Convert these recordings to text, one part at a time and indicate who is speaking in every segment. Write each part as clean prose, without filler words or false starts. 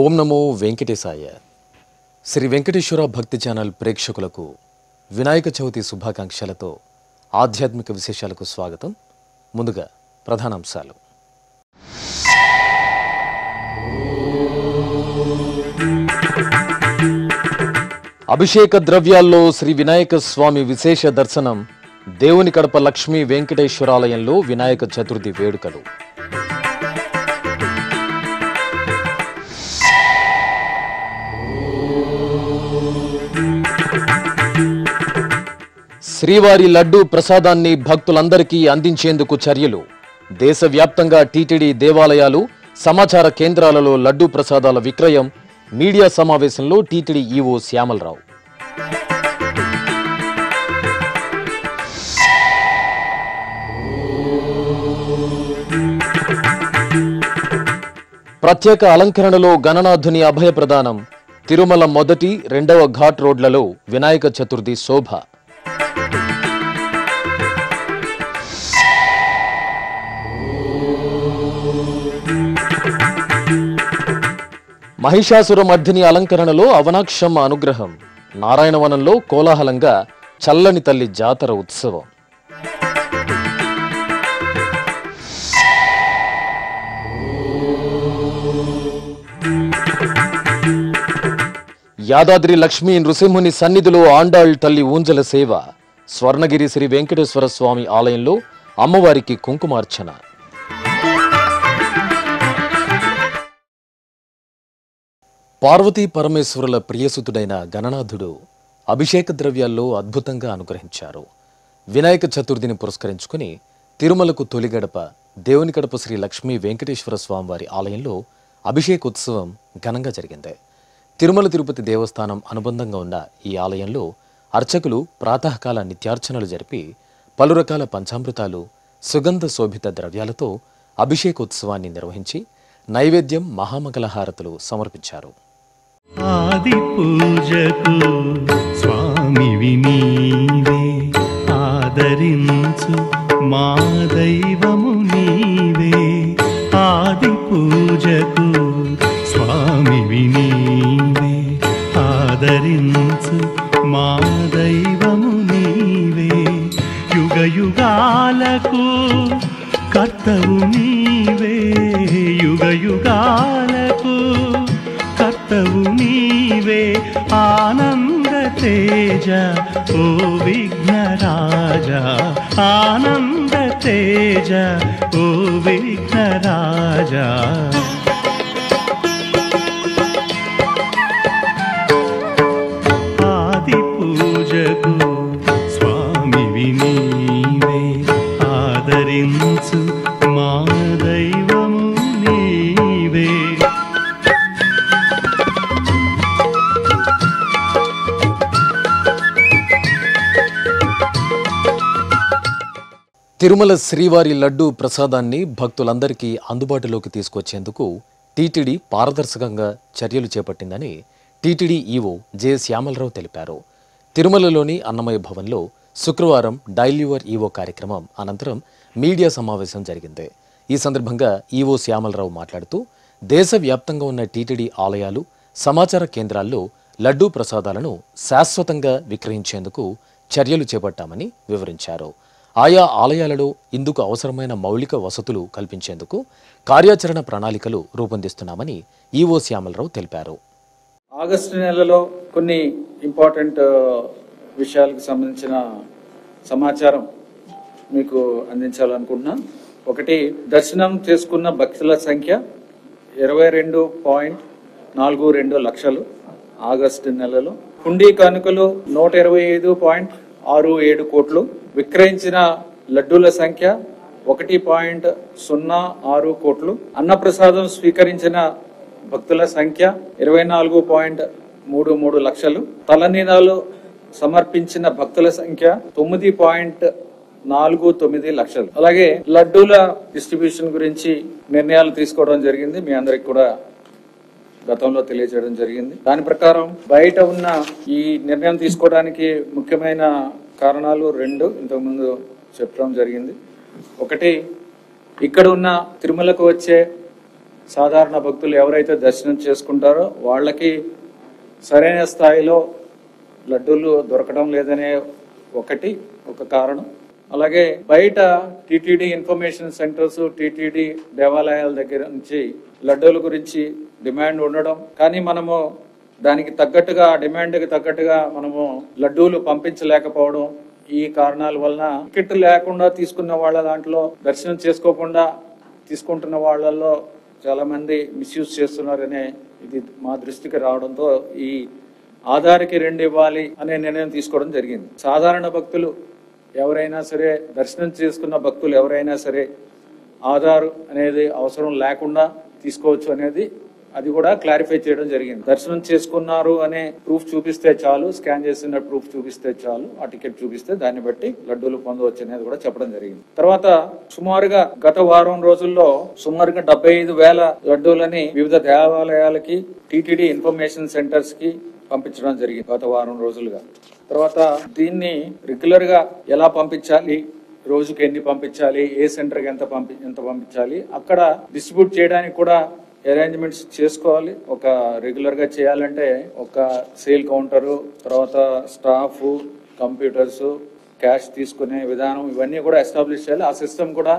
Speaker 1: ఓం నమో వెంకటేశాయ. శ్రీ వెంకటేశ్వర భక్తి ఛానల్ ప్రేక్షకులకు వినాయక చవితి శుభాకాంక్షలతో ఆధ్యాత్మిక విశేషాలకు స్వాగతం. ముందుగా ప్రధానాంశాలు. అభిషేక ద్రవ్యాల్లో శ్రీ వినాయక స్వామి విశేష దర్శనం. దేవుని కడప లక్ష్మీ వెంకటేశ్వరాలయంలో వినాయక చతుర్థి వేడుకలు. శ్రీవారి లడ్డూ ప్రసాదాన్ని భక్తులందరికీ అందించేందుకు చర్యలు. దేశవ్యాప్తంగా టీటీడీ దేవాలయాలు, సమాచార కేంద్రాలలో లడ్డూ ప్రసాదాల విక్రయం. మీడియా సమావేశంలో టీటీడీ ఈవో శ్యామలరావు. ప్రత్యేక అలంకరణలో గణనాథుని అభయ ప్రదానం. తిరుమల మొదటి, రెండవ ఘాట్ రోడ్లలో వినాయక చతుర్థి శోభ. మహిషాసుర మర్దిని అలంకరణలో అవనాక్షమ్మ అనుగ్రహం. నారాయణవనంలో కోలాహలంగా చల్లని తల్లి జాతర ఉత్సవం. యాదాద్రి లక్ష్మీ నృసింహుని సన్నిధిలో ఆండాళ్ తల్లి ఊంజల సేవ. స్వర్ణగిరి శ్రీ వెంకటేశ్వర స్వామి ఆలయంలో అమ్మవారికి కుంకుమార్చన. పార్వతీ పరమేశ్వరుల ప్రియసుతుడైన గణనాథుడు అభిషేక ద్రవ్యాల్లో అద్భుతంగా అనుగ్రహించారు. వినాయక చతుర్థిని పురస్కరించుకుని తిరుమలకు తొలిగడప దేవుని కడప శ్రీ లక్ష్మీ వెంకటేశ్వర స్వామివారి ఆలయంలో అభిషేకోత్సవం ఘనంగా జరిగింది. తిరుమల తిరుపతి దేవస్థానం అనుబంధంగా ఉన్న ఈ ఆలయంలో అర్చకులు ప్రాతకాల నిత్యార్చనలు జరిపి పలు రకాల పంచామృతాలు, సుగంధ శోభిత ద్రవ్యాలతో అభిషేకోత్సవాన్ని నిర్వహించి నైవేద్యం, మహామంగళహారతులు సమర్పించారు.
Speaker 2: ఆది పూజకు స్వామివి నీవే, ఆదరించు మా దైవము నీవే. ఆది పూజకు స్వామివి నీవే, ఆదరించు మా దైవము నీవే. యుగ యుగాలకు కర్తవు నీవే, యుగ యుగాలకు కర్తవు నీవే. ఆనంద తేజ ఓ విఘ్నరాజా, ఆనంద తేజ ఓ విఘ్నరాజా. ఆది పూజకు స్వామివి నీవే, ఆదరించు మా దైవము నీవే.
Speaker 1: తిరుమల శ్రీవారి లడ్డూ ప్రసాదాన్ని భక్తులందరికీ అందుబాటులోకి తీసుకొచ్చేందుకు టీటీడీ పారదర్శకంగా చర్యలు చేపట్టిందని టీటీడీ ఈవో జె శ్యామలరావు తెలిపారు. తిరుమలలోని అన్నమయ్య భవన్లో శుక్రవారం డైల్ యువర్ ఈవో కార్యక్రమం అనంతరం మీడియా సమావేశం జరిగింది. ఈ సందర్భంగా ఈవో శ్యామలరావు మాట్లాడుతూ దేశవ్యాప్తంగా ఉన్న టీటీడీ ఆలయాలు, సమాచార కేంద్రాల్లో లడ్డూ ప్రసాదాలను శాశ్వతంగా విక్రయించేందుకు చర్యలు చేపట్టామని వివరించారు. ఆయా ఆలయాలలో ఇందుకు అవసరమైన మౌలిక వసతులు కల్పించేందుకు కార్యాచరణ ప్రణాళికలు రూపొందిస్తున్నామని ఈవో శ్యామలరావు తెలిపారు.
Speaker 3: ఆగస్టు నెలలో కొన్ని ఇంపార్టెంట్ విషయాలకు సంబంధించిన సమాచారం మీకు అందించాలనుకుంటున్నా. ఒకటి, దర్శనం చేసుకున్న భక్తుల సంఖ్య 22.42 లక్షలు ఆగస్టు నెలలో. హుండీ కానుకలు 125.67 కోట్లు. విక్రయించిన లడ్డూల సంఖ్య 1.06 కోట్లు. అన్నప్రసాదం స్వీకరించిన భక్తుల సంఖ్య 24.33 లక్షలు. తలనీలాలు సమర్పించిన భక్తుల సంఖ్య 9.3 4.9 లక్షలు. అలాగే లడ్డూల డిస్ట్రిబ్యూషన్ గురించి నిర్ణయాలు తీసుకోవడం జరిగింది. మీ అందరికి కూడా గతంలో తెలియజేయడం జరిగింది. దాని ప్రకారం బయట ఉన్న ఈ నిర్ణయం తీసుకోవడానికి ముఖ్యమైన కారణాలు 2 ఇంతకుముందు చెప్పడం జరిగింది. ఒకటి, ఇక్కడ ఉన్న తిరుమలకు వచ్చే సాధారణ భక్తులు ఎవరైతే దర్శనం చేసుకుంటారో వాళ్ళకి సరైన స్థాయిలో లడ్డూలు దొరకడం లేదనే ఒక కారణం. అలాగే బయట టీటీడీ ఇన్ఫర్మేషన్ సెంటర్స్, టీటీడీ దేవాలయాల దగ్గర నుంచి లడ్డూల గురించి డిమాండ్ ఉండడం, కానీ మనము దానికి తగ్గట్టుగా డిమాండ్కి తగ్గట్టుగా మనము లడ్డూలు పంపించలేకపోవడం, ఈ కారణాల వలన టికెట్ లేకుండా తీసుకున్న వాళ్ళ దాంట్లో దర్శనం చేసుకోకుండా తీసుకుంటున్న వాళ్ళల్లో చాలా మంది మిస్యూజ్ చేస్తున్నారనే ఇది మా దృష్టికి రావడంతో ఈ ఆధార్కి 2 ఇవ్వాలి అనే నిర్ణయం తీసుకోవడం జరిగింది. సాధారణ భక్తులు ఎవరైనా సరే, దర్శనం చేసుకున్న భక్తులు ఎవరైనా సరే ఆధార్ అనేది అవసరం లేకుండా తీసుకోవచ్చు అనేది అది కూడా క్లారిఫై చేయడం జరిగింది. దర్శనం చేసుకున్నారు అనే ప్రూఫ్ చూపిస్తే చాలు, స్కాన్ చేసిన ప్రూఫ్ చూపిస్తే చాలు, ఆ టికెట్ చూపిస్తే దాన్ని బట్టి లడ్డూలు పొందవచ్చు అనేది కూడా చెప్పడం జరిగింది. తర్వాత సుమారుగా గత వారం రోజుల్లో సుమారుగా 75,000 లడ్డూలని వివిధ దేవాలయాలకి, టీటీడీ ఇన్ఫర్మేషన్ సెంటర్స్ కి పంపించడం జరిగింది గత వారం రోజులుగా. తర్వాత దీన్ని రెగ్యులర్ గా ఎలా పంపించాలి, రోజుకి ఎన్ని పంపించాలి, ఏ సెంటర్కి ఎంత పంపించాలి, అక్కడ డిస్ట్రిబ్యూట్ చేయడానికి కూడా అరేంజ్మెంట్స్ చేసుకోవాలి. ఒక రెగ్యులర్ గా చేయాలంటే ఒక సేల్ కౌంటరు, తర్వాత స్టాఫ్, కంప్యూటర్స్, క్యాష్ తీసుకునే విధానం, ఇవన్నీ కూడా ఎస్టాబ్లిష్ చేయాలి. ఆ సిస్టమ్ కూడా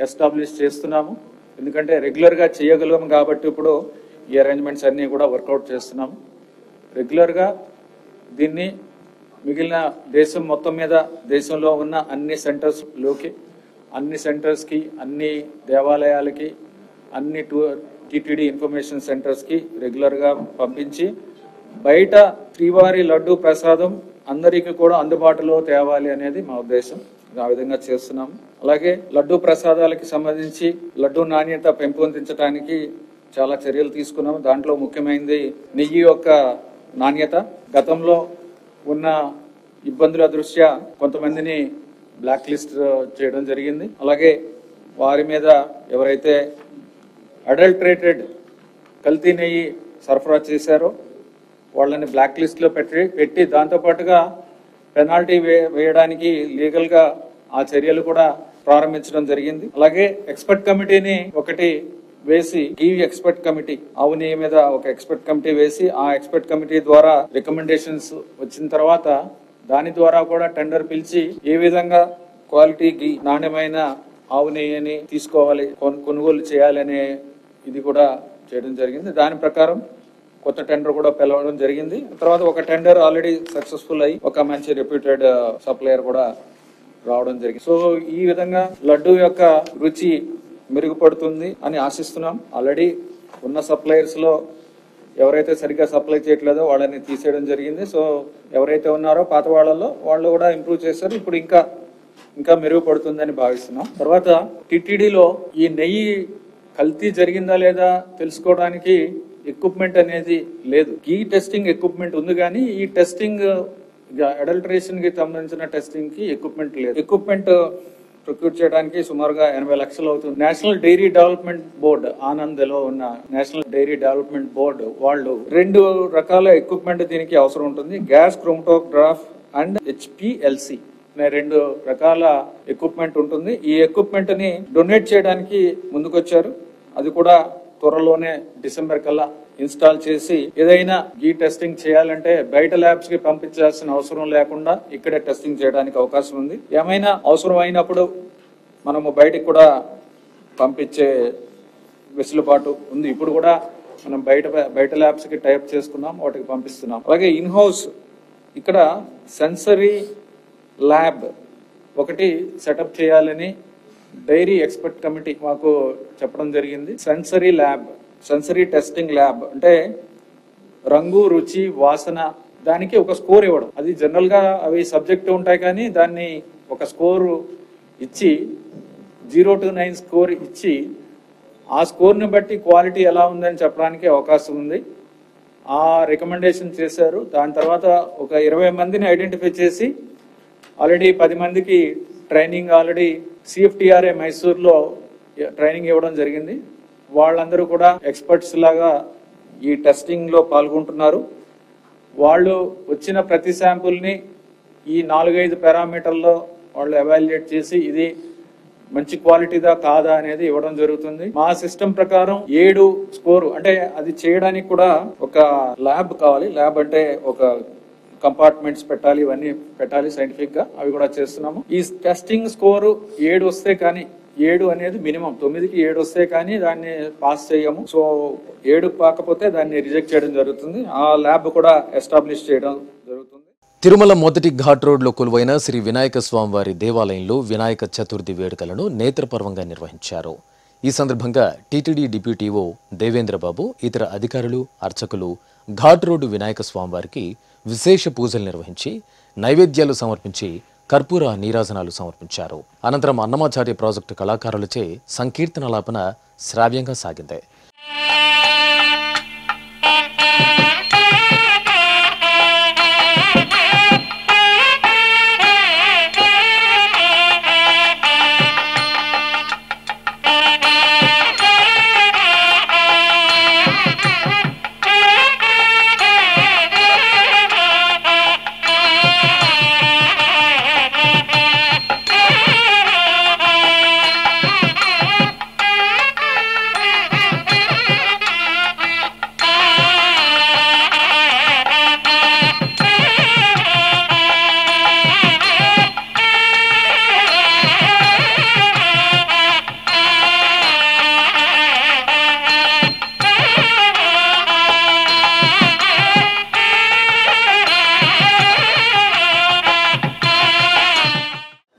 Speaker 3: ఎస్టాబ్లిష్ చేస్తున్నాము. ఎందుకంటే రెగ్యులర్ గా చేయగలము కాబట్టి ఇప్పుడు ఈ అరేంజ్మెంట్స్ అన్ని కూడా వర్కౌట్ చేస్తున్నాము. రెగ్యులర్ గా దీన్ని మిగిలిన దేశం మొత్తం మీద, దేశంలో ఉన్న అన్ని సెంటర్స్ లోకి, అన్ని సెంటర్స్ కి, అన్ని దేవాలయాలకి, అన్ని టీటీడీ ఇన్ఫర్మేషన్ సెంటర్స్ కి రెగ్యులర్ గా పంపించి బయట శ్రీవారి లడ్డు ప్రసాదం అందరికీ కూడా అందుబాటులో తేవాలి అనేది మా ఉద్దేశం. ఆ విధంగా చేస్తున్నాము. అలాగే లడ్డు ప్రసాదాలకి సంబంధించి లడ్డు నాణ్యత పెంపొందించడానికి చాలా చర్యలు తీసుకున్నాము. దాంట్లో ముఖ్యమైనది నెయ్యి యొక్క నాణ్యత. గతంలో ఉన్న ఇబ్బందుల దృష్ట్యా కొంతమందిని బ్లాక్ లిస్ట్ చేయడం జరిగింది. అలాగే వారి మీద ఎవరైతే అడల్టరేటెడ్ కల్తీ నెయ్యి సరఫరా చేశారో వాళ్ళని బ్లాక్ లిస్ట్ లో పెట్టి దాంతోపాటుగా పెనాల్టీ వేయడానికి లీగల్ గా ఆ చర్యలు కూడా ప్రారంభించడం జరిగింది. అలాగే ఎక్స్పర్ట్ కమిటీని ఒకటి వేసి, ఈ ఎక్స్పర్ట్ కమిటీ, ఆవు నెయ్యి మీద ఒక ఎక్స్పర్ట్ కమిటీ వేసి, ఆ ఎక్స్పర్ట్ కమిటీ ద్వారా రికమెండేషన్స్ వచ్చిన తర్వాత దాని ద్వారా కూడా టెండర్ పిలిచి ఏ విధంగా క్వాలిటీకి నాణ్యమైన ఆవు నెయ్యిని తీసుకోవాలి, కొనుగోలు చేయాలనే ఇది కూడా చేయడం జరిగింది. దాని ప్రకారం కొత్త టెండర్ కూడా పిలవడం జరిగింది. తర్వాత ఒక టెండర్ ఆల్రెడీ సక్సెస్ఫుల్ అయ్యి ఒక మంచి రెప్యూటెడ్ సప్లయర్ కూడా రావడం జరిగింది. సో ఈ విధంగా లడ్డు యొక్క రుచి మెరుగుపడుతుంది అని ఆశిస్తున్నాం. ఆల్రెడీ ఉన్న సప్లయర్స్ లో ఎవరైతే సరిగ్గా సప్లై చేయట్లేదో వాళ్ళని తీసేయడం జరిగింది. సో ఎవరైతే ఉన్నారో పాత వాళ్ళు కూడా ఇంప్రూవ్ చేశారు. ఇప్పుడు ఇంకా మెరుగుపడుతుందని భావిస్తున్నాం. తర్వాత టిటిడిలో ఈ నెయ్యి కల్తీ జరిగిందా లేదా తెలుసుకోవడానికి ఎక్విప్మెంట్ అనేది లేదు. ఈ టెస్టింగ్ ఎక్విప్మెంట్ ఉంది కానీ ఈ టెస్టింగ్ అడల్టరేషన్ కి సంబంధించిన టెస్టింగ్ కి ఎక్విప్మెంట్ లేదు. ఎక్విప్మెంట్ ప్రొక్యూర్ చేయడానికి సుమారుగా 80 లక్షలు అవుతుంది. National dairy development board, Anand లో ఉన్న నేషనల్ డైరీ డెవలప్మెంట్ బోర్డు వాళ్ళు 2 రకాల ఎక్విప్మెంట్ దీనికి అవసరం ఉంటుంది. గ్యాస్ క్రోమటోగ్రాఫ్ అండ్ HPLC 2 రకాల ఎక్విప్మెంట్ ఉంటుంది. ఈ ఎక్విప్మెంట్ ని డొనేట్ చేయడానికి ముందుకొచ్చారు. అది కూడా త్వరలోనే డిసెంబర్ కల్లా ఇన్స్టాల్ చేసి ఏదైనా ఈ టెస్టింగ్ చేయాలంటే బయట ల్యాబ్స్ కి పంపించాల్సిన అవసరం లేకుండా ఇక్కడే టెస్టింగ్ చేయడానికి అవకాశం ఉంది. ఏమైనా అవసరం అయినప్పుడు మనము బయటికి కూడా పంపించే వెసులుబాటు ఉంది. ఇప్పుడు కూడా మనం బయట ల్యాబ్స్ కి టైప్ చేసుకున్నాం, వాటికి పంపిస్తున్నాం. అలాగే ఇన్ హౌస్ ఇక్కడ సెన్సరీ ల్యాబ్ ఒకటి సెటప్ చేయాలని డైరీ ఎక్స్పర్ట్ కమిటీ మాకు చెప్పడం జరిగింది. Sensory lab, sensory testing lab అంటే రంగు, రుచి, వాసన దానికి ఒక స్కోర్ ఇవ్వడం. అది జనరల్ గా అవి సబ్జెక్ట్ ఉంటాయి కానీ దాన్ని ఒక స్కోర్ ఇచ్చి 0 to 9 స్కోర్ ఇచ్చి ఆ స్కోర్ ని బట్టి క్వాలిటీ ఎలా ఉందని చెప్పడానికి అవకాశం ఉంది. ఆ రికమెండేషన్ చేశారు. దాని తర్వాత ఒక 20 మందిని ఐడెంటిఫై చేసి ఆల్రెడీ 10 మందికి ట్రైనింగ్ ఆల్రెడీ CFTRA మైసూర్లో ట్రైనింగ్ ఇవ్వడం జరిగింది. వాళ్ళందరూ కూడా ఎక్స్పర్ట్స్ లాగా ఈ టెస్టింగ్ లో పాల్గొంటున్నారు. వాళ్ళు వచ్చిన ప్రతి శాంపుల్ని ఈ 4-5 పారామీటర్లో వాళ్ళు ఎవాల్యుయేట్ చేసి ఇది మంచి క్వాలిటీదా కాదా అనేది ఇవ్వడం జరుగుతుంది. మా సిస్టమ్ ప్రకారం 7 స్కోర్, అంటే అది చేయడానికి కూడా ఒక ల్యాబ్ కావాలి. ల్యాబ్ అంటే ఒక కంపార్ట్మెంట్స్ పెట్టాలి, ఇవన్నీ పెట్టాలి సైంటిఫిక్ గా, అవి కూడా చేస్తున్నాము. ఈ టెస్టింగ్ స్కోరు 7 వస్తే కానీ, 7 అనేది మినిమం, 9కి 7 వస్తే కానీ దాన్ని పాస్ చేయము. సో 7 కాకపోతే దాన్ని రిజెక్ట్ చేయడం జరుగుతుంది. ఆ ల్యాబ్ కూడా ఎస్టాబ్లిష్ చేయడం జరుగుతుంది.
Speaker 1: తిరుమల మొదటి ఘాట్ రోడ్లో కొలువైన శ్రీ వినాయక స్వామివారి దేవాలయంలో వినాయక చతుర్థి వేడుకలను నేత్రపర్వంగా నిర్వహించారు. ఈ సందర్భంగా టీటీడీ డిప్యూటీఓ దేవేంద్రబాబు, ఇతర అధికారులు, అర్చకులు ఘాట్ రోడ్డు వినాయక స్వామివారికి విశేష పూజలు నిర్వహించి నైవేద్యాలు సమర్పించి కర్పూర నీరాజనాలు సమర్పించారు. అనంతరం అన్నమాచార్య ప్రాజెక్టు కళాకారులచే సంకీర్తనలాపన శ్రావ్యంగా సాగింది.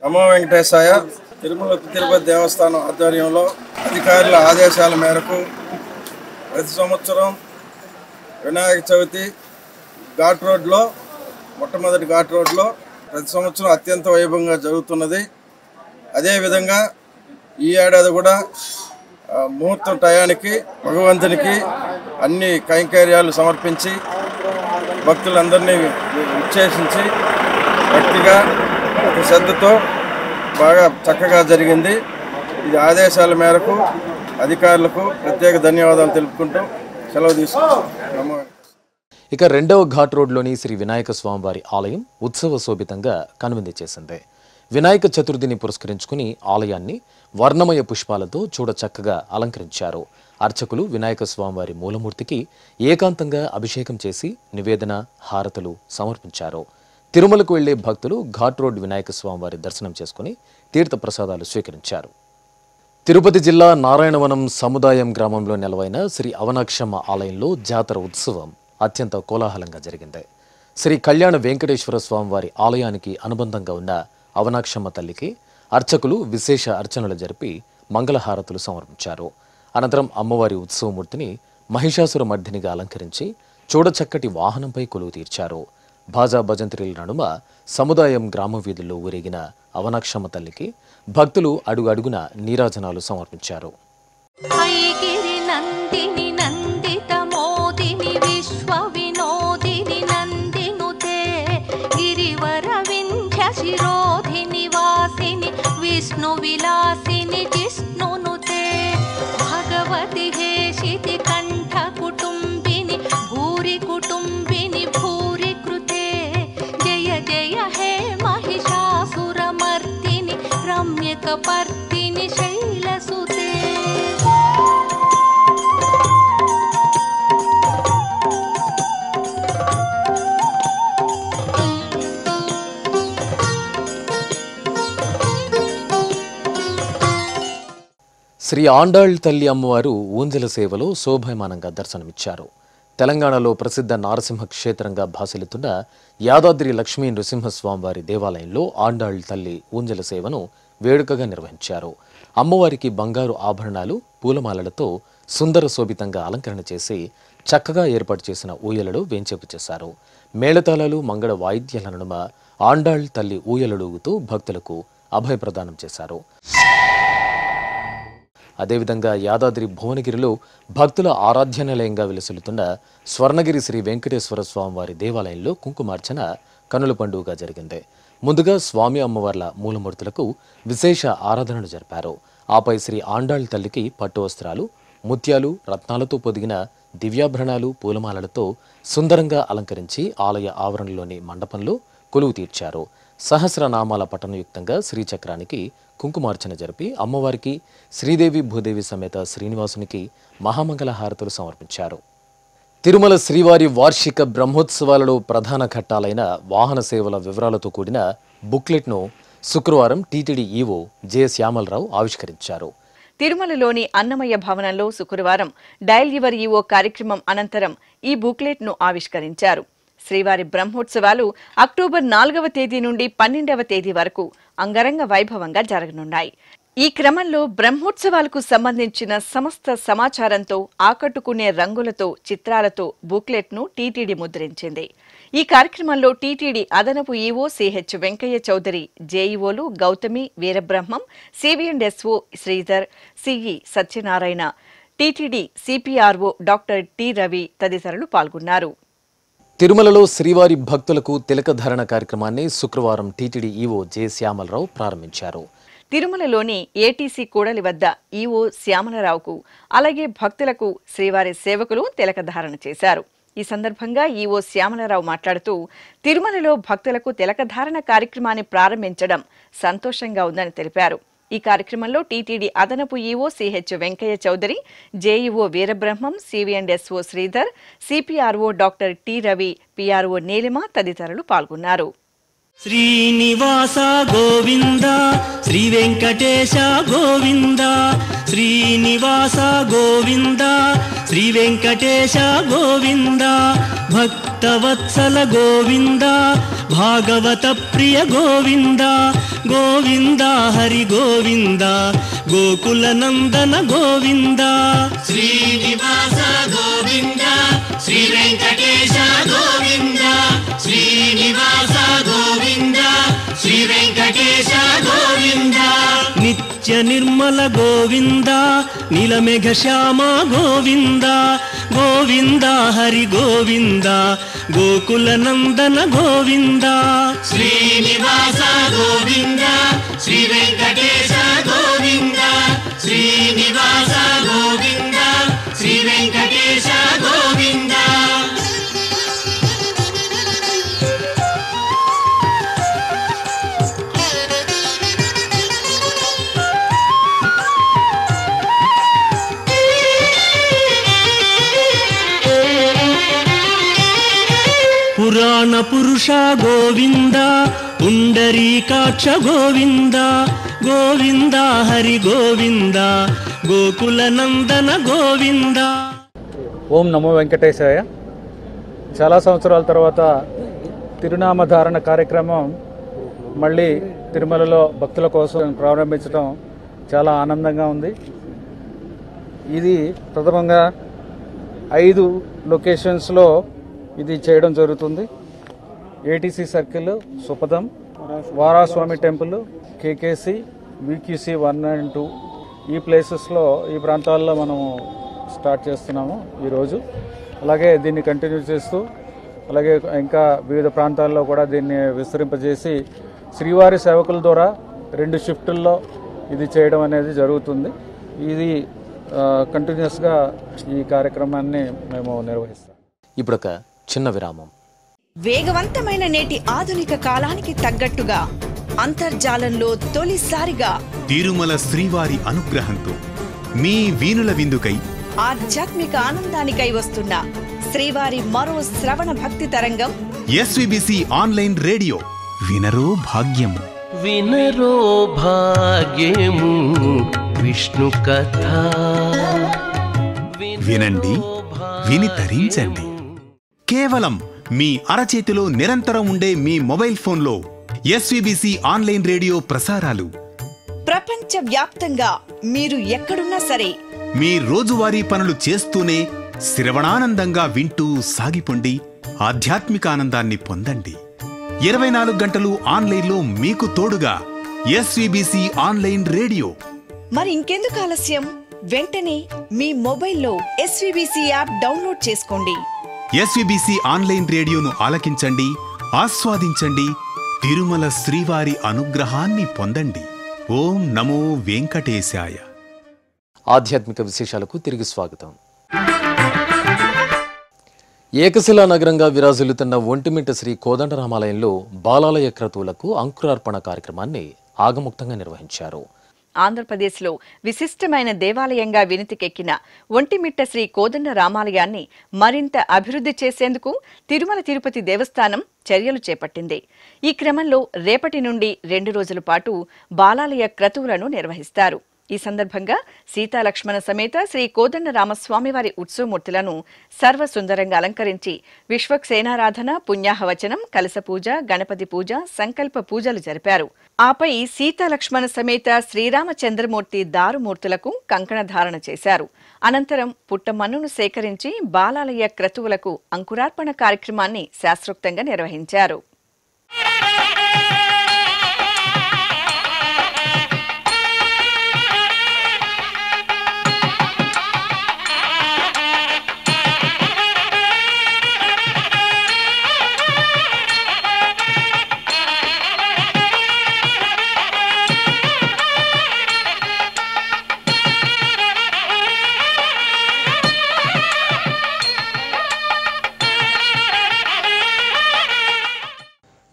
Speaker 4: నమో వెంకటేశాయ. తిరుమల తిరుపతి దేవస్థానం ఆధ్వర్యంలో అధికారుల ఆదేశాల మేరకు ప్రతి సంవత్సరం వినాయక చవితి ఘాట్ రోడ్లో, మొట్టమొదటి ఘాట్ రోడ్లో ప్రతి సంవత్సరం అత్యంత వైభవంగా జరుగుతున్నది. అదేవిధంగా ఈ ఏడాది కూడా ముహూర్తం టయానికి భగవంతునికి అన్ని కైంకర్యాలు సమర్పించి భక్తులందరినీ విశేషించి భక్తిగా అతి శ్రద్ధతో బాగా చక్కగా జరిగింది. ఇది ఆదేశాల మేరకు అధికారులకు ప్రత్యేక ధన్యవాదాలు తెలుపుకుంటూ సెలవు తీసుకుంటాం.
Speaker 1: ఇక రెండవ ఘాట్ రోడ్లోని శ్రీ వినాయక స్వామివారి ఆలయం ఉత్సవ శోభితంగా కనువిందు చేసింది. వినాయక చతుర్థిని పురస్కరించుకుని ఆలయాన్ని వర్ణమయ పుష్పాలతో చూడచక్కగా అలంకరించారు. అర్చకులు వినాయక స్వామివారి మూలమూర్తికి ఏకాంతంగా అభిషేకం చేసి నివేదన, హారతులు సమర్పించారు. తిరుమలకు వెళ్లే భక్తులు ఘాట్ రోడ్ వినాయక స్వామివారి దర్శనం చేసుకుని తీర్థ ప్రసాదాలు స్వీకరించారు. తిరుపతి జిల్లా నారాయణవనం సముదాయం గ్రామంలో నెలవైన శ్రీ అవనాక్షమ్మ ఆలయంలో జాతర ఉత్సవం అత్యంత కోలాహలంగా జరిగింది. శ్రీ కళ్యాణ వెంకటేశ్వర స్వామివారి ఆలయానికి అనుబంధంగా ఉన్న అవనాక్షమ్మ తల్లికి అర్చకులు విశేష అర్చనలు జరిపి మంగళహారతులు సమర్పించారు. అనంతరం అమ్మవారి ఉత్సవమూర్తిని మహిషాసుర మర్దినిగా అలంకరించి చూడచక్కటి వాహనంపై కొలువు తీర్చారు. భాజా భజంత్రీల నడుమ సముదాయం గ్రామ వీధుల్లో ఊరేగిన అవనాక్షమ్మ తల్లికి భక్తులు అడుగు అడుగున నీరాజనాలు సమర్పించారు.
Speaker 5: पर्तिनि शैलसुते
Speaker 1: శ్రీ ఆండాళ్ తల్లి అమ్మవారు ఊంజల సేవలో శోభాయమానంగా దర్శనమిచ్చారు. తెలంగాణలో ప్రసిద్ధ నారసింహ క్షేత్రంగా భాసిల్లుతున్న యాదాద్రి లక్ష్మీ నృసింహస్వామివారి దేవాలయంలో ఆండాళ్ తల్లి ఊంజల సేవను వేడుకగా నిర్వహించారు. అమ్మవారికి బంగారు ఆభరణాలు, పూలమాలలతో సుందర శోభితంగా అలంకరణ చేసి చక్కగా ఏర్పాటు చేసిన ఊయలలో వేంచేపు చేశారు. మేళతాళాలు, మంగళ వాయిద్యాల నడుమ ఆండాళ్ తల్లి ఊయలడుగుతూ భక్తులకు అభయప్రదానం చేశారు. అదేవిధంగా యాదాద్రి భువనగిరిలో భక్తుల ఆరాధ్యానిలయంగా విలసిల్లుతున్న స్వర్ణగిరి శ్రీ వెంకటేశ్వర స్వామివారి దేవాలయంలో కుంకుమార్చన కనుల పండుగగా జరిగింది. ముందుగా స్వామి అమ్మవార్ల మూలమూర్తులకు విశేష ఆరాధనలు జరిపారు. ఆపై శ్రీ ఆండాళ్ తల్లికి పట్టు వస్త్రాలు, ముత్యాలు, రత్నాలతో పొదిగిన దివ్యాభరణాలు, పూలమాలలతో సుందరంగా అలంకరించి ఆలయ ఆవరణలోని మండపంలో కొలువు తీర్చారు. సహస్రనామాల పఠనయుక్తంగా శ్రీచక్రానికి కుంకుమార్చన జరిపి అమ్మవారికి శ్రీదేవి భూదేవి సమేత శ్రీనివాసునికి మహామంగళ హారతులు సమర్పించారు. తిరుమల శ్రీవారి వార్షిక బ్రహ్మోత్సవాలలో ప్రధాన ఘట్టాలైన వాహన సేవల వివరాలతో కూడిన బుక్లెట్ను శుక్రవారం టీటీడీ ఈవో జె శ్యామలరావు ఆవిష్కరించారు.
Speaker 6: తిరుమలలోని అన్నమయ్య భవనంలో శుక్రవారం డయల్ యువర్ ఈవో కార్యక్రమం అనంతరం ఈ బుక్లెట్ను ఆవిష్కరించారు. శ్రీవారి బ్రహ్మోత్సవాలు అక్టోబర్ 4వ తేదీ నుండి 12వ తేదీ వరకు అంగరంగ వైభవంగా జరగనున్నాయి. ఈ క్రమంలో బ్రహ్మోత్సవాలకు సంబంధించిన సమస్త సమాచారంతో ఆకట్టుకునే రంగులతో, చిత్రాలతో బుక్లెట్ను టీటీడీ ముద్రించింది. ఈ కార్యక్రమంలో టీటీడీ అదనపు ఈవో సిహెచ్ వెంకయ్య చౌదరి, జేఈఓలు Gautami, Veerabrahmam, CV and SO Sridhar, CE Satyanarayana, TTD CPRO doctor T Ravi తదితరులు పాల్గొన్నారు.
Speaker 1: తిరుమలలో శ్రీవారి భక్తులకు తిలకధారణ కార్యక్రమాన్ని శుక్రవారం టీటీడీ ఈవో జె శ్యామలరావు ప్రారంభించారు.
Speaker 6: తిరుమలలోని ఏటీసీ కూడలి వద్ద ఈవో శ్యామలరావుకు, అలాగే భక్తులకు శ్రీవారి సేవకులు తిలకధారణ చేశారు. ఈ సందర్భంగా ఈవో శ్యామలరావు మాట్లాడుతూ, తిరుమలలో భక్తులకు తిలకధారణ కార్యక్రమాన్ని ప్రారంభించడం సంతోషంగా ఉందని తెలిపారు. ఈ కార్యక్రమంలో టీటీడీ అదనపు EO CH Venkaiah Chowdary, JEO Veerabrahmam, CV and SO Sridhar, CPRO doctor T Ravi, PRO Neelima తదితరులు పాల్గొన్నారు.
Speaker 7: శ్రీనివాస గోవింద, శ్రీ వెంకటేశ గోవింద, శ్రీనివాస గోవింద, శ్రీ వెంకటేశ గోవింద, భక్తవత్సల గోవింద, భాగవత ప్రియ గోవింద, గోవింద హరి గోవింద, గోకుల నందన గోవింద. శ్రీనివాస గోవింద, శ్రీ వెంకటేశ గోవింద, శ్రీనివాస గోవింద, శ్రీ వెంకటేశ గోవింద. నిత్య నిర్మల గోవింద, నీలమేఘ శ్యామ గోవింద, గోవింద హరి గోవింద, గోకుల నందన గోవింద. శ్రీనివాస గోవింద, శ్రీ వెంకటేశ గోవింద, శ్రీనివాస గోవింద, శ్రీ వెంకటేశ గోవింద. పురాణ పురుష గోవింద, పుండరీకాక్ష గోవింద, గోవింద హరి గోవింద, గోకుల నందన గోవింద.
Speaker 3: ఓం నమో వెంకటేశాయ. చాలా సంవత్సరాల తర్వాత తిరునామధారణ కార్యక్రమం మళ్ళీ తిరుమలలో భక్తుల కోసం ప్రారంభించడం చాలా ఆనందంగా ఉంది. ఇది ప్రథమంగా 5 లొకేషన్స్లో ఇది చేయడం జరుగుతుంది. ATC circle, Supatham, Varaswami temple, KKC, VQC 1 and 2 ఈ ప్లేసెస్లో, ఈ ప్రాంతాల్లో మనము స్టార్ట్ చేస్తున్నాము ఈరోజు. అలాగే దీన్ని కంటిన్యూ చేస్తూ అలాగే ఇంకా వివిధ ప్రాంతాల్లో కూడా దీన్ని విస్తరింపజేసి శ్రీవారి సేవకుల ద్వారా 2 షిఫ్టుల్లో ఇది చేయడం అనేది జరుగుతుంది. ఇది కంటిన్యూస్గా ఈ కార్యక్రమాన్ని మేము నిర్వహిస్తాం.
Speaker 1: ఇప్పుడొక చిన్న విరామం.
Speaker 6: వేగవంతమైన నేటి ఆధునిక కాలానికి తగ్గట్టుగా అంతర్జాలంలో తొలిసారిగా
Speaker 8: తిరుమల శ్రీవారి అనుగ్రహంతో మీ వీణుల విందుకై,
Speaker 6: ఆధ్యాత్మిక ఆనందానికై వస్తున్న శ్రీవారి మరో శ్రవణ భక్తి తరంగం
Speaker 8: ఎస్విబిసి ఆన్లైన్ రేడియో. వినరో భాగ్యము,
Speaker 7: వినరో భాగ్యము విష్ణు కథ.
Speaker 8: వినండి, విని తరించండి. కేవలం మీ అరచేతిలో నిరంతరం ఉండే మీ మొబైల్ ఫోన్లో ఎస్విబిసి ఆన్లైన్ రేడియో ప్రసారాలు
Speaker 6: ప్రపంచ వ్యాప్తంగా మీరు ఎక్కడున్నా సరే
Speaker 8: మీ రోజువారీ పనులు చేస్తూనే శ్రవణానందంగా వింటూ సాగిపోండి. ఆధ్యాత్మిక ఆనందాన్ని పొందండి. 24 గంటలు ఆన్లైన్లో మీకు తోడుగా ఎస్విబిసి ఆన్లైన్ రేడియో.
Speaker 6: మరి ఇంకెందుకు ఆలస్యం? వెంటనే మీ మొబైల్లో ఎస్విబిసి యాప్ డౌన్లోడ్ చేసుకోండి.
Speaker 8: ఎస్విబిసి ఆన్లైన్ రేడియోను ఆలకించండి, ఆస్వాదించండి, తిరుమల శ్రీవారి అనుగ్రహాన్ని పొందండి. ఓం నమో వెంకటేశాయ.
Speaker 1: ఆధ్యాత్మిక విశేషాలకు తిరిగి స్వాగతం. ఏకశిలా నగరంగా విరాజిల్లుతున్న ఒంటిమిట్ట శ్రీ కోదండరామాలయంలో బాలాలయ క్రతువులకు అంకురార్పణ కార్యక్రమాన్ని ఆగముక్తంగా నిర్వహించారు.
Speaker 6: ఆంధ్రప్రదేశ్లో విశిష్టమైన దేవాలయంగా వినితికెక్కిన ఒంటిమిట్ట శ్రీ కోదండ రామాలయాన్ని మరింత అభివృద్ధి చేసేందుకు తిరుమల తిరుపతి దేవస్థానం చర్యలు చేపట్టింది. ఈ క్రమంలో రేపటి నుండి 2 రోజుల పాటు బాలాలయ క్రతువులను నిర్వహిస్తారు. ఈ సందర్భంగా సీతాలక్ష్మణ సమేత శ్రీ కోదండ రామస్వామివారి ఉత్సవమూర్తులను సర్వసుందరంగా అలంకరించి విశ్వక్సేనారాధన, పుణ్యాహవచనం, కలశ పూజ, గణపతి పూజ, సంకల్ప పూజలు జరిపారు. ఆపై సీతాలక్ష్మణ సమేత శ్రీరామచంద్రమూర్తి దారుమూర్తులకు కంకణధారణ చేశారు. అనంతరం పుట్టమన్నును సేకరించి బాలాలయ క్రతువులకు అంకురార్పణ కార్యక్రమాన్ని శాస్త్రోక్తంగా నిర్వహించారు.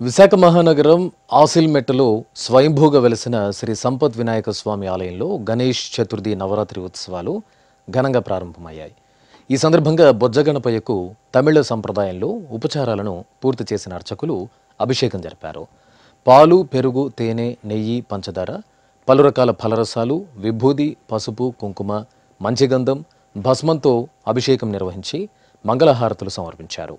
Speaker 1: విశాఖ మహానగరం ఆసిల్మెట్టలో స్వయంభూగా వెలిసిన శ్రీ సంపత్ వినాయక స్వామి ఆలయంలో గణేష్ చతుర్థి నవరాత్రి ఉత్సవాలు ఘనంగా ప్రారంభమయ్యాయి. ఈ సందర్భంగా బొజ్జగణపయ్యకు తమిళ సంప్రదాయంలో ఉపచారాలను పూర్తి చేసిన అర్చకులు అభిషేకం జరిపారు. పాలు, పెరుగు, తేనె, నెయ్యి, పంచదార, పలు రకాల ఫలరసాలు, విభూది, పసుపు, కుంకుమ, మంచిగంధం, భస్మంతో అభిషేకం నిర్వహించి మంగళహారతులు సమర్పించారు.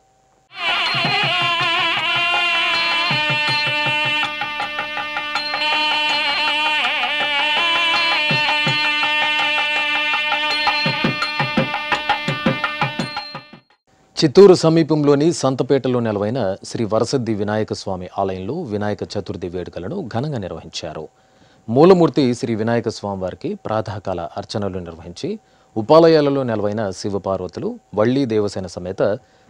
Speaker 1: చిత్తూరు సమీపంలోని సంతపేటలో నెలవైన శ్రీ వరసిద్ధి వినాయక స్వామి ఆలయంలో వినాయక చతుర్థి వేడుకలను ఘనంగా నిర్వహించారు. మూలమూర్తి శ్రీ వినాయక స్వామి వారికి ప్రాతకాల అర్చనలు నిర్వహించి ఉపాలయాలలో నెలవైన శివపార్వతులు, వళ్ళీ దేవసేన సమేత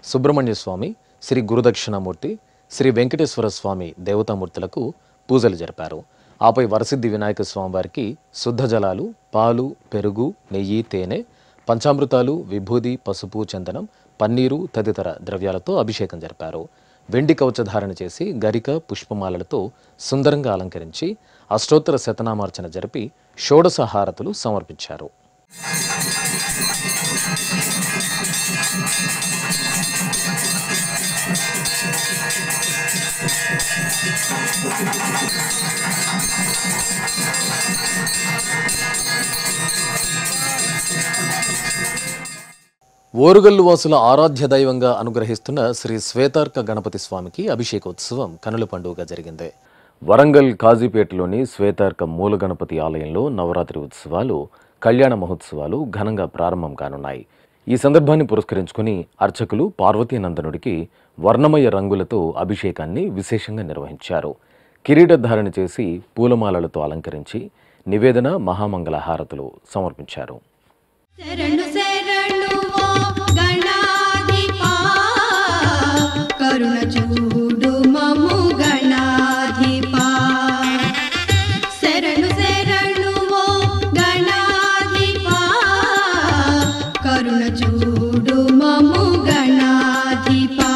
Speaker 1: సుబ్రహ్మణ్య స్వామి, శ్రీ గురుదక్షిణామూర్తి, శ్రీ వెంకటేశ్వర స్వామి దేవతామూర్తులకు పూజలు జరిపారు. ఆపై వరసిద్ధి వినాయక స్వామి వారికి శుద్ధ జలాలు, పాలు, పెరుగు, నెయ్యి, తేనె, పంచామృతాలు, విభూది, పసుపు, చందనం, పన్నీరు తదితర ద్రవ్యాలతో అభిషేకం జరిపారు. వెండి కవచధారణ చేసి గరిక, పుష్పమాలలతో సుందరంగా అలంకరించి అష్టోత్తర శతనామార్చన జరిపి షోడశ హారతులు సమర్పించారు. ఓరుగల్లు వాసుల ఆరాధ్య దైవంగా అనుగ్రహిస్తున్న శ్రీ శ్వేతార్క గణపతి స్వామికి అభిషేకోత్సవం కనుల పండుగగా జరిగింది. వరంగల్ కాజీపేటలోని శ్వేతార్క మూల గణపతి ఆలయంలో నవరాత్రి ఉత్సవాలు, కళ్యాణ మహోత్సవాలు ఘనంగా ప్రారంభం కానున్నాయి. ఈ సందర్భాన్ని పురస్కరించుకుని అర్చకులు పార్వతీనందనుడికి వర్ణమయ రంగులతో అభిషేకాన్ని విశేషంగా నిర్వహించారు. కిరీటధారణ చేసి పూలమాలలతో అలంకరించి నివేదన, మహామంగళ హారతులు సమర్పించారు.
Speaker 5: శరణు శరణు ఓ గణాధిపా కరుణ చూడు మము గణాధిపా శరణు శరణు ఓ గణాధిపా కరుణ చూడు మము గణాధిపా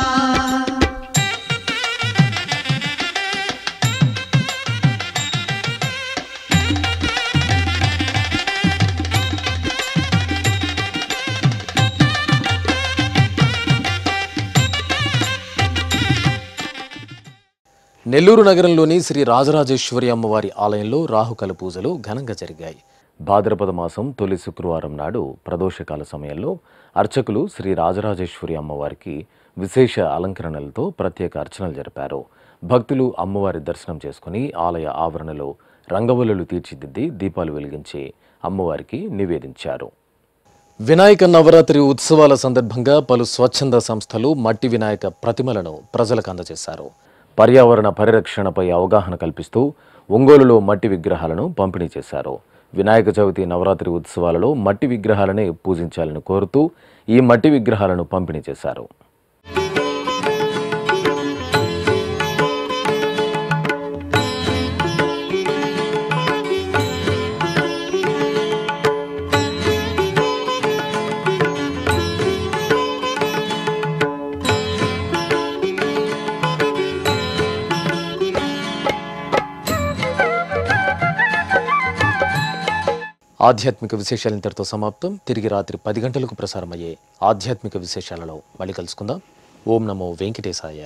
Speaker 1: నెల్లూరు నగరంలోని శ్రీ రాజరాజేశ్వరి అమ్మవారి ఆలయంలో రాహుకాల పూజలు ఘనంగా జరిగాయి. భాద్రపద మాసం తొలి శుక్రవారం నాడు ప్రదోషకాల సమయంలో అర్చకులు శ్రీ రాజరాజేశ్వరి అమ్మవారికి విశేష అలంకరణలతో ప్రత్యేక అర్చనలు జరిపారు. భక్తులు అమ్మవారి దర్శనం చేసుకుని ఆలయ ఆవరణలో రంగవల్లులు తీర్చిదిద్ది దీపాలు వెలిగించి అమ్మవారికి నివేదించారు. వినాయక నవరాత్రి ఉత్సవాల సందర్భంగా పలు స్వచ్ఛంద సంస్థలు మట్టి వినాయక ప్రతిమలను ప్రజలకు అందజేశారు. పర్యావరణ పరిరక్షణపై అవగాహన కల్పిస్తూ ఒంగోలులో మట్టి విగ్రహాలను పంపిణీ చేశారు. వినాయక చవితి నవరాత్రి ఉత్సవాలలో మట్టి విగ్రహాలనే పూజించాలని కోరుతూ ఈ మట్టి విగ్రహాలను పంపిణీ చేశారు. ఆధ్యాత్మిక విశేషాలు ఇంతటితో సమాప్తం. తిరిగి రాత్రి 10 గంటలకు ప్రసారమయ్యే ఆధ్యాత్మిక విశేషాలలో మళ్ళీ కలుసుకుందాం. ఓం నమో వెంకటేశాయ.